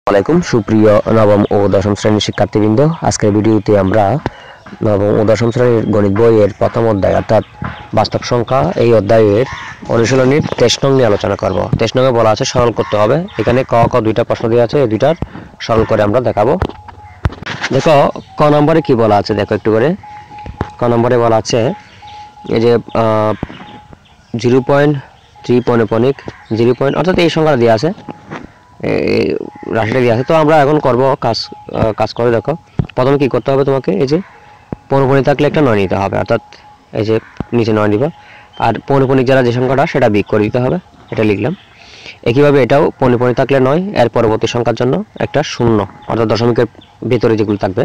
আলাইকুম সুপ্রিয় নবম ও দশম শ্রেণীর শিক্ষার্থীবৃন্দ, আজকের ভিডিওতে আমরা নবম ও দশম শ্রেণীর গণিত বইয়ের প্রথম অধ্যায় অর্থাৎ বাস্তব সংখ্যা এই অধ্যায়ের অনুশীলনীর 23 নং নিয়ে আলোচনা করব। 23 নং এ বলা আছে সরল করতে হবে। এখানে ক খ দুইটা প্রশ্ন দেওয়া আছে, এই দুইটার সরল করে আমরা দেখাবো। দেখো ক নম্বরে কি বলা আছে, দেখো একটু করে। ক নম্বরে বলা আছে এই যে 0.3 পৌনঃপুনিক 0 অর্থাৎ এই সংখ্যাটা দেওয়া আছে, রাশিটা দেওয়া আছে। তো আমরা এখন করব কাজ করে। দেখো প্রথমে কি করতে হবে, তোমাকে এই যে পৌনঃপুনিক থাকলে একটা 9 নিতে হবে, অর্থাৎ এই যে নিচে 9 দিব, আর পৌনঃপুনিক যারা যে সংখ্যাটা সেটা বিয়োগ করে দিতে হবে, এটা লিখলাম। একইভাবে এটাও পৌনঃপুনিক থাকলে 9, এর পরবর্তী সংখ্যার জন্য একটা 0 অর্থাৎ দশমিকের ভিতরে যেগুলো থাকবে,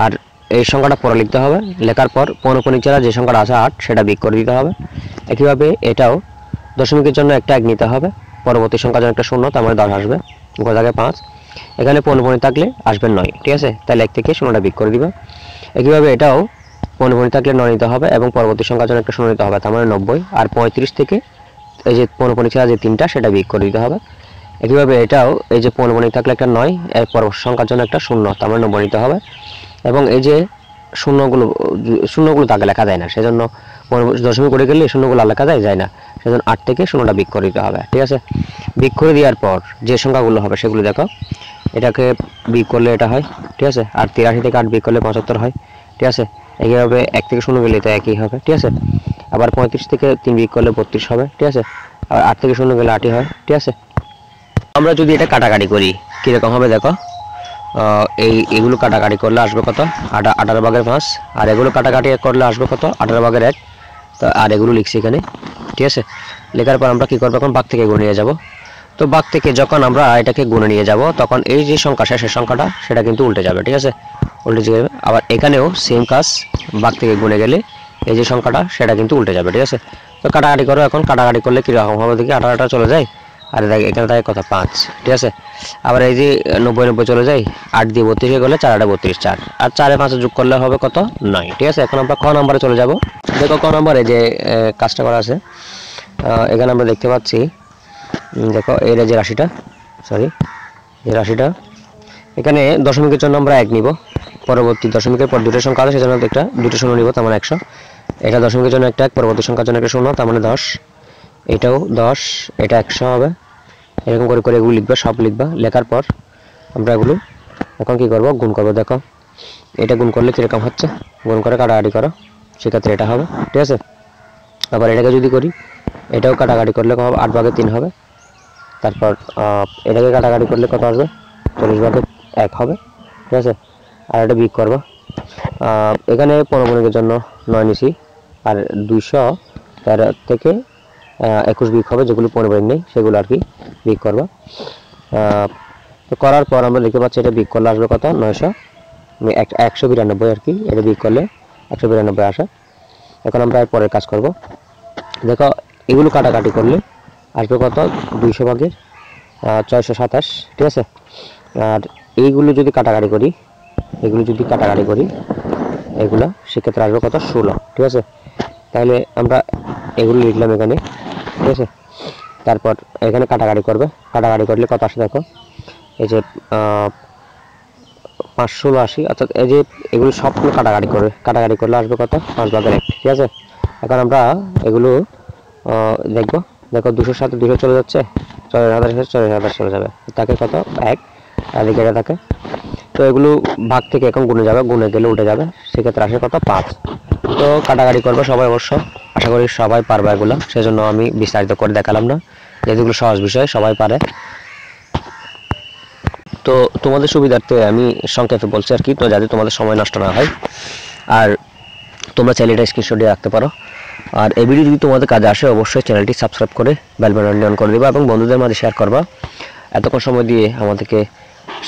আর এই সংখ্যাটা পরে লিখতে হবে। লেখার পর পৌনঃপুনিক যারা যে সংখ্যাটা আছে 8 সেটা বিয়োগ করে দিতে হবে। একইভাবে এটাও দশমিকের জন্য একটা 1 নিতে হবে, পরবর্তী সংখ্যার জন্য একটা 0, তার মানে 10 আসবে, জায়গায় 5। এখানে পৌনঃপুনিক থাকলে আসবে 9, ঠিক আছে, তাহলে 1 থেকে 0টা বিয়োগ করে দিবা। একইভাবে এটাও পৌনঃপুনিক থাকলে 9 নিতে হবে এবং পরবর্তী সংখ্যার জন্য একটা 0 নিতে হবে, তার মানে 90। আর 35 থেকে এই যে পৌনঃপুনিক ছাড়া যে 3টা সেটা বিয়োগ করে দিতে হবে। একইভাবে এটাও এই যে পৌনঃপুনিক থাকলে একটা 9, এর পরবর্তী সংখ্যার জন্য একটা 0, তার মানে 90 নিতে হবে। এবং এই যে শূন্যগুলো তাকে লেখা যায় না, সেজন্য দশমিক করে গেলে শূন্যগুলো লেখা যায় না, সেজন্য 8 থেকে 0টা বিয়োগ করে দিতে হবে, ঠিক আছে। বিয়োগ করে দেওয়ার পর যে সংখ্যাগুলো হবে সেগুলো দেখো, এটাকে বিয়োগ করলে এটা হয়, ঠিক আছে। আর 83 থেকে 8 বিয়োগ করলে 75 হয়, ঠিক আছে। একইভাবে 1 থেকে 0 গেলে এটা একই হবে, ঠিক আছে। আবার 35 থেকে 3 বিয়োগ করলে 32 হবে, ঠিক আছে। আর 8 থেকে 0 গেলে 8ই হয়, ঠিক আছে। আমরা যদি এটা কাটাকাটি করি কীরকম হবে দেখো, এগুলো কাটাকাটি করলে আসবে কত, 18/5, আর এগুলো কাটাকাটি করলে আসবে কত, 18/1। তো আর এগুলো লিখছি এখানে, ঠিক আছে। লেখার পর আমরা কি করবো, এখন ভাগ থেকে গুণে নিয়ে যাব। তো ভাগ থেকে যখন আমরা এটাকে গুণে নিয়ে যাব, তখন এই যে সংখ্যা শেষের সংখ্যাটা সেটা কিন্তু উল্টে যাবে, ঠিক আছে, উল্টে যাবে। আবার এখানেও সেম কাজ, ভাগ থেকে গুণে গেলে এই যে সংখ্যাটা সেটা কিন্তু উল্টে যাবে, ঠিক আছে। তো কাটাকাটি করো, এখন কাটাকাটি করলে কীরকম হবে দেখি, 18টা চলে যায়, আর এখানে থাকে কত, 5, ঠিক আছে। আবার এই যে 90 চলে যায়, 8 দিয়ে 32 গেলে 4 8 32, 4 আর 4 এ 5 যোগ করলে হবে কত, 9, ঠিক আছে। এখন আমরা ক নম্বরে চলে যাব। দেখো ক নম্বরে যে কাজটা করা আছে, এখানে আমরা দেখতে পাচ্ছি, দেখো এর যে রাশিটা, এখানে দশমিকের জন্য আমরা 1 নিব, পরবর্তী দশমিকের পর দুটো সংখ্যা আছে সেজন্য একটা 2টো 0 নিব, তার মানে 100। এটা দশমিকের জন্য একটা 1, পরবর্তী সংখ্যার জন্য একটা 0, তার মানে 10। এটাও 10, এটা 100 হবে। এরকম করে করে এগুলো লিখবা, সব লিখবা। লেখার পর আমরা এগুলো এখন কি করব, গুণ করব। দেখো এটা গুণ করলে কীরকম হচ্ছে, গুণ করে কাটাকাটি করো, সেক্ষেত্রে এটা হবে, ঠিক আছে। আবার এটাকে যদি করি, এটাও কাটাকাটি করলে কত হবে, 8/3 হবে। তারপর এটাকে কাটাকাটি করলে কত আসবে, 40/1 হবে, ঠিক আছে। আর এটা বিয়োগ করবো, এখানে পৌনঃপুনিকের জন্য 9 নিছি, আর 213 থেকে 21 বিয়োগ হবে, যেগুলো পৌনঃপুনিক নেই সেগুলো আর কি বিয়োগ করবো। তো করার পর আমরা দেখতে পাচ্ছি এটা বিয়োগ করলে আসবে কত, 192 আর কি, এটা বিয়োগ করলে 192 আসে। এখন আমরা পরের কাজ করব। দেখো এগুলো কাটাকাটি করলে আসবে কত, 200/627, ঠিক আছে। আর এইগুলো যদি কাটাকাটি করি, এগুলো সেক্ষেত্রে আসবে কত, 16, ঠিক আছে। তাহলে আমরা এগুলো লিখলাম এখানে, ঠিক আছে। তারপর এখানে কাটাকাটি করবে, কাটাকাটি করলে কত আসে দেখো, এই যে 580, অর্থাৎ এই যে এগুলো সবগুলো কাটাকাটি করলে আসবে কত, 5/1, ঠিক আছে। এখন আমরা এগুলো দেখবো। দেখো 200 সাথে 200 চলে যাচ্ছে, 40,000 চলে যাবে, তাকে কত, 1 আর এদিকে থাকে। তো এগুলো ভাগ থেকে এখন গুণে যাবে, গুণে গেলে উঠে যাবে, সেক্ষেত্রে আসে কত, 5। তো কাটাকাটি করবে সবাই, অবশ্য আশা করি সবাই পারবে এগুলো, সেজন্য আমি বিস্তারিত করে দেখালাম না, যেগুলো সহজ বিষয় সবাই পারে। তো তোমাদের সুবিধার্থে আমি সংক্ষেপে বলছি আর কি, তো যাতে তোমাদের সময় নষ্ট না হয়। আর তোমরা চাইলে এটা স্ক্রিনশট দিয়ে রাখতে পারো। আর এই ভিডিও যদি তোমাদের কাজে আসে, অবশ্যই চ্যানেলটি সাবস্ক্রাইব করে বেল বাটন অন করে দিবা এবং বন্ধুদের মাঝে শেয়ার করবা। এতক্ষণ সময় দিয়ে আমাদেরকে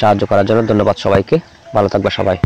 সাহায্য করার জন্য ধন্যবাদ সবাইকে, ভালো থাকবে সবাই।